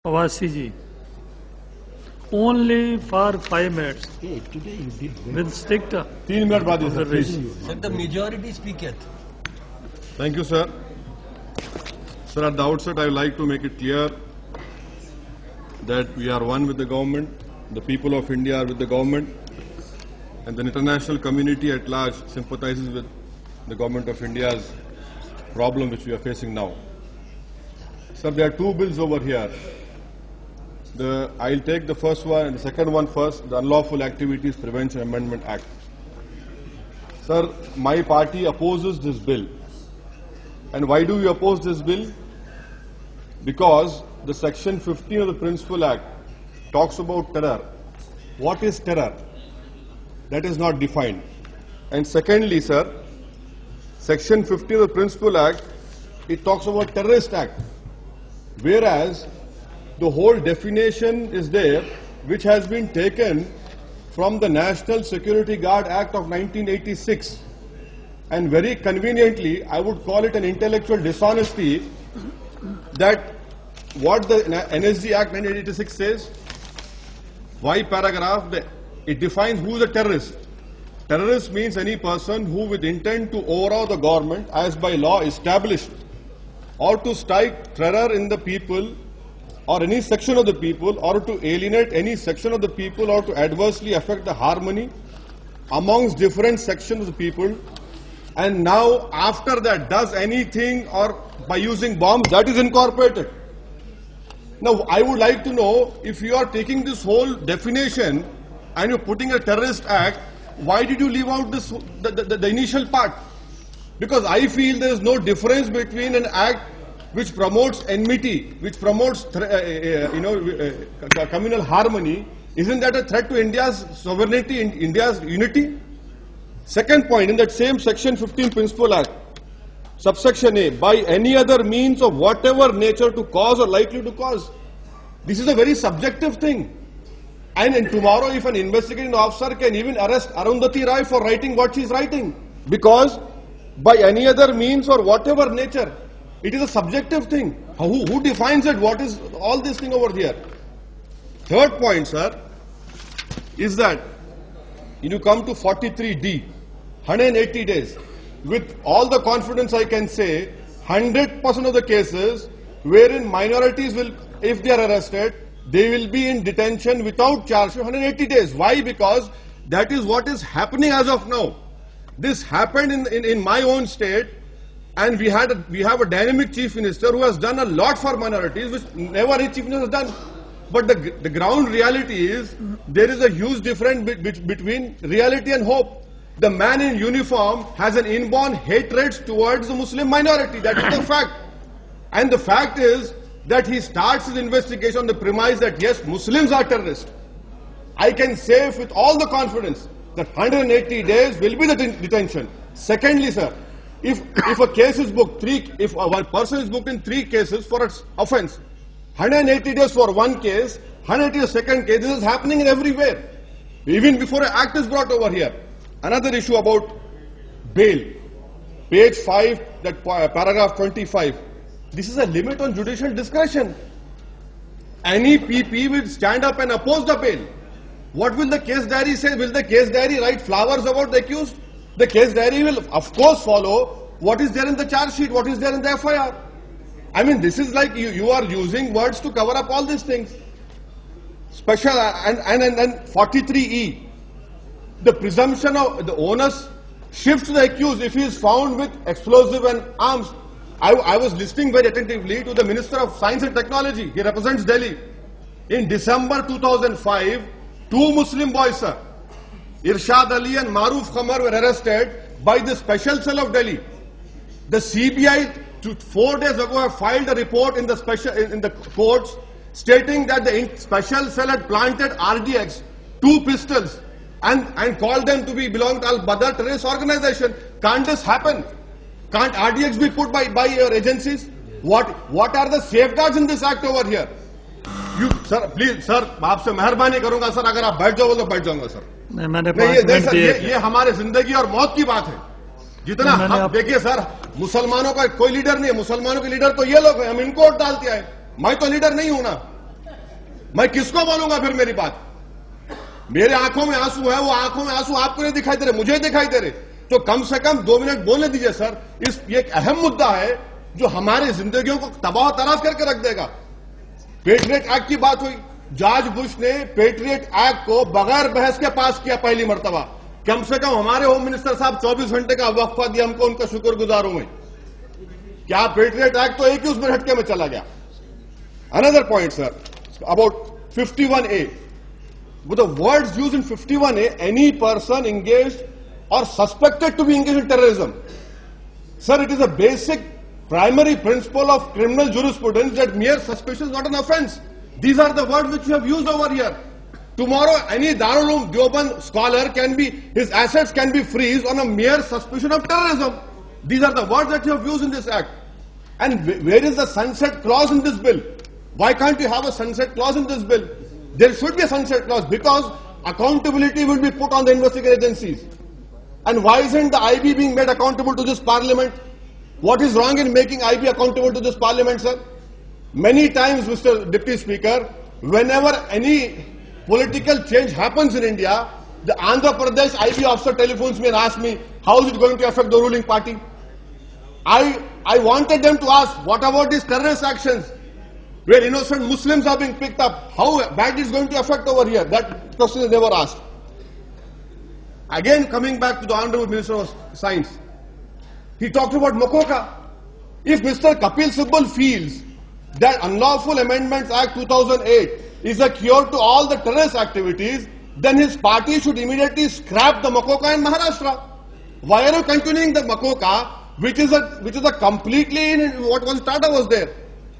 Owaisi ji, only for 5 minutes. Hey, today you did well. With strict 3 minute बाद sir, please. Sir, the majority speaketh. Thank you, sir. Sir, at the outset, I would like to make it clear that we are one with the government, the people of India are with the government, and the international community at large sympathizes with the government of India's problem which we are facing now. Sir, there are 2 bills over here. I'll take the first one and the second one first, the Unlawful Activities Prevention Amendment Act. Sir, my party opposes this bill. And why do we oppose this bill? Because the section 15 of the Principal Act talks about terror. What is terror? That is not defined. And secondly, sir, section 15 of the Principal Act, it talks about terrorist act. Whereas the whole definition is there, which has been taken from the National Security Guard Act of 1986. And very conveniently, I would call it an intellectual dishonesty that what the NSG Act 1986 says, why paragraph, it defines who is a terrorist. Terrorist means any person who with intent to overthrow the government as by law established or to strike terror in the people or any section of the people, or to alienate any section of the people, or to adversely affect the harmony amongst different sections of the people, and now after that does anything or by using bombs, that is incorporated. Now I would like to know, if you are taking this whole definition and you're putting a terrorist act, why did you leave out this the initial part? Because I feel there is no difference between an act which promotes enmity, which promotes communal harmony. Isn't that a threat to India's sovereignty, India's unity? Second point, in that same section 15 Principal Act, subsection A, by any other means of whatever nature to cause or likely to cause. This is a very subjective thing. And tomorrow if an investigating officer can even arrest Arundhati Roy for writing what she is writing, because by any other means or whatever nature, it is a subjective thing. Who defines it? What is all this thing over here? Third point, sir, is that when you come to 43D, 180 days, with all the confidence I can say, 100% of the cases wherein minorities will, if they are arrested, they will be in detention without charge for 180 days. Why? Because that is what is happening as of now. This happened in my own state, and we have a dynamic chief minister who has done a lot for minorities, which never any chief minister has done. But the ground reality is, there is a huge difference between reality and hope. The man in uniform has an inborn hatred towards the Muslim minority. That is the fact. And the fact is that he starts his investigation on the premise that yes, Muslims are terrorists. I can say with all the confidence that 180 days will be the detention. Secondly, sir, if a case is booked, if one person is booked in 3 cases for its offence, 180 days for one case, 180 days second case, this is happening everywhere. Even before an act is brought over here. Another issue about bail. Page 5, that paragraph 25. This is a limit on judicial discretion. Any PP will stand up and oppose the bail. What will the case diary say? Will the case diary write flowers about the accused? The case diary will, of course, follow what is there in the charge sheet, what is there in the FIR. I mean, this is like you are using words to cover up all these things. Special and 43E, the presumption of the onus shifts to the accused if he is found with explosive and arms. I was listening very attentively to the Minister of Science and Technology. He represents Delhi. In December 2005, 2 Muslim boys, sir, Irshad Ali and Maruf Khamar, were arrested by the Special Cell of Delhi. The CBI 4 days ago have filed a report in the courts stating that the Special Cell had planted RDX, 2 pistols, and called them to be belong to Al-Badr terrorist organization. Can't this happen? Can't RDX be put by your agencies? What are the safeguards in this act over here? You, sir, please, sir, आपसे मेहरबानी करूंगा sir, अगर आप बैठ जाओगे तो बैठ जाऊंगा सर। नहीं, ये हमारे जिंदगी और मौत की बात है। जितना हम देखिए सर, मुसलमानों का कोई लीडर नहीं है, मुसलमानों के लीडर तो ये लोग हैं, हम इनको वोट डालते आए। मैं तो लीडर नहीं हूं ना, मैं किसको बोलूंगा फिर मेरी बात? मेरे आंखों में आंसू है, वो आंखों में आंसू आपको नहीं दिखाई दे रहे, मुझे दिखाई दे रहे। तो कम से कम 2 मिनट बोलने दीजिए सर। ये एक अहम मुद्दा है जो हमारी जिंदगियों को तबाह तराश करके रख देगा। पेट्रियट एक्ट की बात हुई, जॉर्ज बुश ने पेट्रियट एक्ट को बगैर बहस के पास किया पहली मर्तबा। कम से कम हमारे होम मिनिस्टर साहब 24 घंटे का वक्फा दिया हमको, उनका शुक्रगुजार हूं मैं। क्या पेट्रियट एक्ट तो एक ही उसमें झटके में चला गया। Another point sir about 51A. With the words used in 51A, any person engaged or suspected to be engaged in terrorism. Sir, it is a basic primary principle of criminal jurisprudence that mere suspicion is not an offense. These are the words which you have used over here. Tomorrow, any Darul Uloom Deoband scholar his assets can be freezed on a mere suspicion of terrorism. These are the words that you have used in this act. And where is the sunset clause in this bill? Why can't you have a sunset clause in this bill? There should be a sunset clause because accountability will be put on the investigating agencies. And why isn't the IB being made accountable to this Parliament? What is wrong in making IB accountable to this Parliament, sir? Many times, Mr. Deputy Speaker, whenever any political change happens in India, the Andhra Pradesh IB officer telephones me and asks me, how is it going to affect the ruling party? I wanted them to ask, what about these terrorist actions where innocent Muslims are being picked up? How bad is going to affect over here? That question is never asked. Again, coming back to the Honorable Minister of Science, he talked about Mokoka. If Mr. Kapil Sibal feels that Unlawful Amendments Act 2008 is a cure to all the terrorist activities, then his party should immediately scrap the Mokoka in Maharashtra. Why are you continuing the Mokoka, which is a completely, what was Tata was there?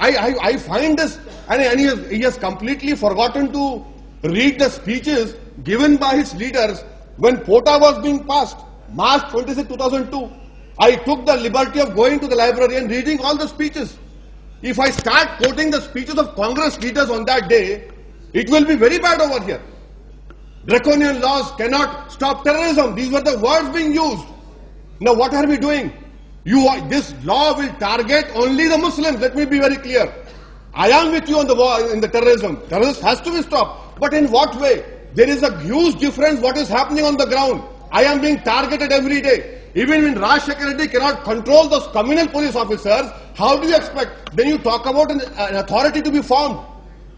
I find this, and he has completely forgotten to read the speeches given by his leaders when POTA was being passed, March 26, 2002. I took the liberty of going to the library and reading all the speeches. If I start quoting the speeches of Congress leaders on that day, it will be very bad over here. Draconian laws cannot stop terrorism. These were the words being used. Now what are we doing? This law will target only the Muslims. Let me be very clear. I am with you on the war in the terrorism. Terrorism has to be stopped. But in what way? There is a huge difference what is happening on the ground. I am being targeted every day. Even when Raj Shekhar Reddy cannot control those communal police officers, how do you expect? Then you talk about an authority to be formed.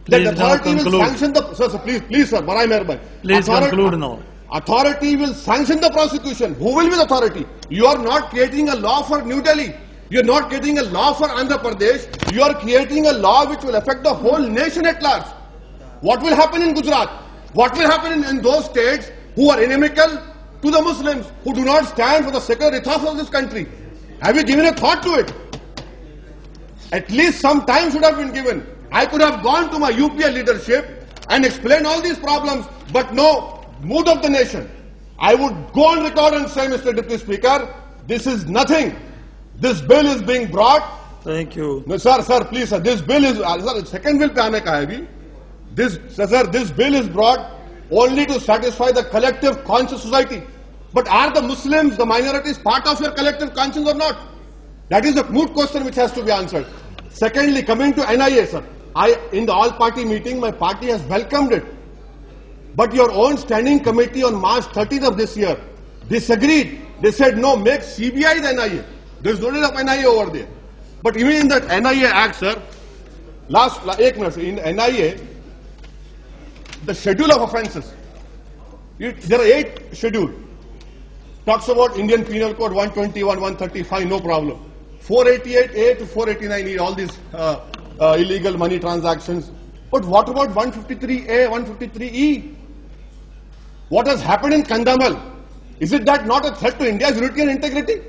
Please that authority will sanction the... Sir, please, sir, Barai Meherban. Please conclude now. Authority will sanction the prosecution. Who will be the authority? You are not creating a law for New Delhi. You are not creating a law for Andhra Pradesh. You are creating a law which will affect the whole nation at large. What will happen in Gujarat? What will happen in those states who are inimical to the Muslims, who do not stand for the secular ethos of this country? Have you given a thought to it? At least some time should have been given. I could have gone to my UPA leadership and explained all these problems, but no. Mood of the nation. I would go on record and say, Mr. Deputy Speaker, this is nothing. This bill is being brought. Thank you. No, sir, please, sir. This bill is, sir, second bill pe aane ka hai abhi. This bill is brought only to satisfy the collective conscious society. But are the Muslims, the minorities, part of your collective conscience or not? That is a moot question which has to be answered. Secondly, coming to NIA, sir. In the all-party meeting, my party has welcomed it. But your own standing committee on March 30th of this year disagreed. They said, no, make CBI the NIA. There is no need of NIA over there. But even in that NIA Act, sir, last 1 minute, in NIA, the schedule of offences, there are 8 schedules. Talks about Indian Penal Code 121, 135, no problem. 488A to 489E, all these illegal money transactions. But what about 153A, 153E? What has happened in Kandhamal? Is it that not a threat to India's unity and integrity?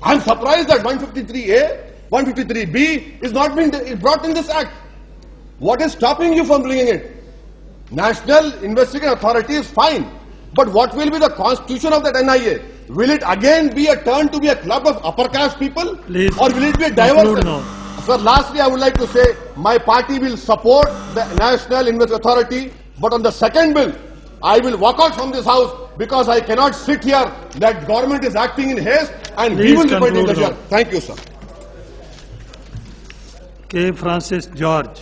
I am surprised that 153A, 153B is not being brought in this act. What is stopping you from bringing it? National Investigating Authority is fine. But what will be the constitution of that NIA? Will it again be a turn to be a club of upper caste people? Please, or will it be a diversion? Sir, lastly, I would like to say my party will support the National Investigating Authority, but on the second bill, I will walk out from this house because I cannot sit here that government is acting in haste and we will debate in the chair. Thank you, sir. K. Francis George.